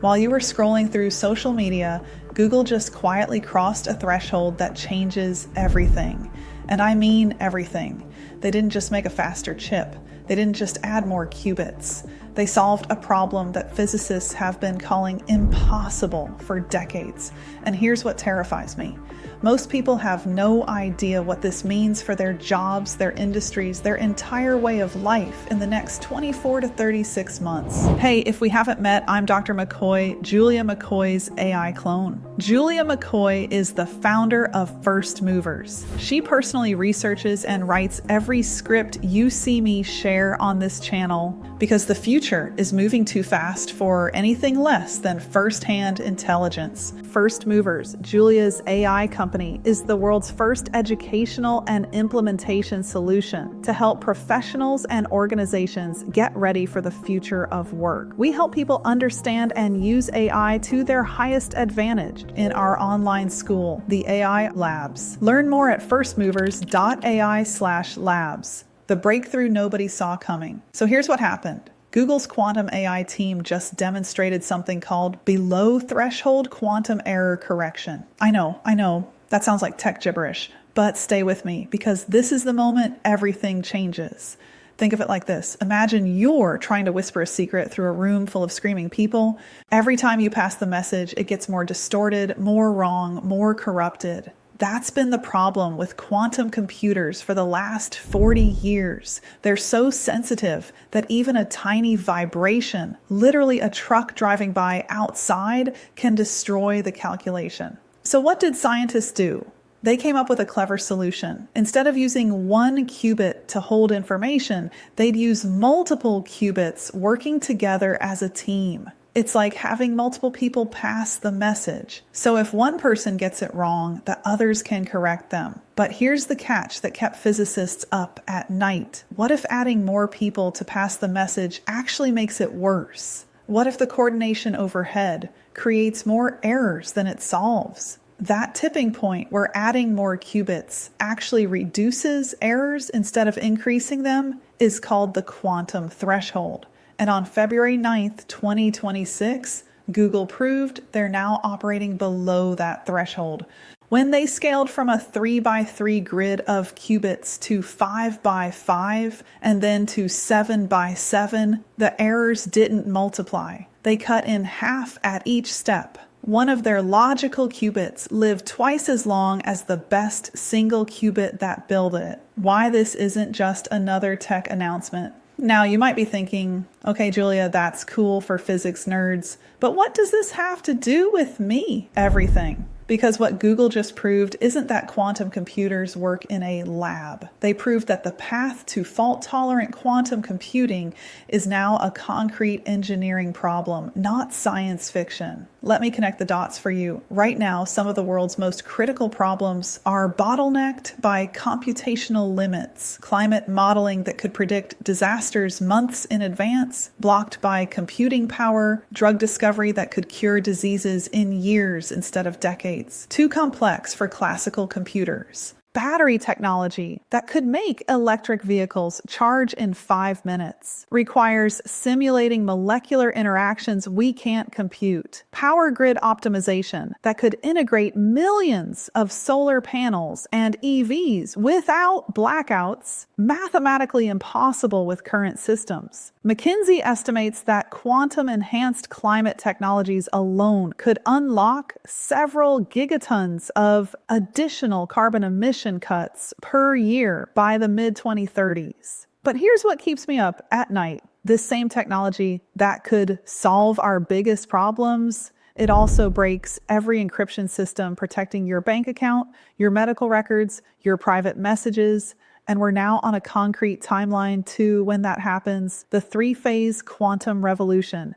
While you were scrolling through social media, Google just quietly crossed a threshold that changes everything. And I mean everything. They didn't just make a faster chip. They didn't just add more qubits. They solved a problem that physicists have been calling impossible for decades. And here's what terrifies me. Most people have no idea what this means for their jobs, their industries, their entire way of life in the next 24 to 36 months. Hey, if we haven't met, I'm Dr. McCoy, Julia McCoy's AI clone. Julia McCoy is the founder of First Movers. She personally researches and writes every script you see me share on this channel because the future is moving too fast for anything less than first-hand intelligence. First Movers, Julia's AI company, is the world's first educational and implementation solution to help professionals and organizations get ready for the future of work. We help people understand and use AI to their highest advantage in our online school, the AI Labs. Learn more at firstmovers.ai/labs. The breakthrough nobody saw coming. So here's what happened. Google's quantum AI team just demonstrated something called below threshold quantum error correction. I know, that sounds like tech gibberish, but stay with me because this is the moment everything changes. Think of it like this. Imagine you're trying to whisper a secret through a room full of screaming people. Every time you pass the message, it gets more distorted, more wrong, more corrupted. That's been the problem with quantum computers for the last 40 years. They're so sensitive that even a tiny vibration, literally a truck driving by outside, can destroy the calculation. So what did scientists do? They came up with a clever solution. Instead of using one qubit to hold information, they'd use multiple qubits working together as a team. It's like having multiple people pass the message. So if one person gets it wrong, the others can correct them. But here's the catch that kept physicists up at night. What if adding more people to pass the message actually makes it worse? What if the coordination overhead creates more errors than it solves? That tipping point where adding more qubits actually reduces errors instead of increasing them is called the quantum threshold. And on February 9th, 2026, Google proved they're now operating below that threshold. When they scaled from a 3x3 grid of qubits to 5x5 and then to 7x7, the errors didn't multiply. They cut in half at each step. One of their logical qubits lived twice as long as the best single qubit that built it. Why this isn't just another tech announcement. Now, you might be thinking, okay, Julia, that's cool for physics nerds, but what does this have to do with me? Everything. Because what Google just proved isn't that quantum computers work in a lab. They proved that the path to fault-tolerant quantum computing is now a concrete engineering problem, not science fiction. Let me connect the dots for you. Right now, some of the world's most critical problems are bottlenecked by computational limits, climate modeling that could predict disasters months in advance, blocked by computing power, drug discovery that could cure diseases in years instead of decades. Too complex for classical computers. Battery technology that could make electric vehicles charge in 5 minutes requires simulating molecular interactions we can't compute. Power grid optimization that could integrate millions of solar panels and EVs without blackouts, mathematically impossible with current systems. McKinsey estimates that quantum-enhanced climate technologies alone could unlock several gigatons of additional carbon emission cuts per year by the mid-2030s. But here's what keeps me up at night. This same technology that could solve our biggest problems, it also breaks every encryption system protecting your bank account, your medical records, your private messages, and we're now on a concrete timeline to when that happens, the 3-phase quantum revolution.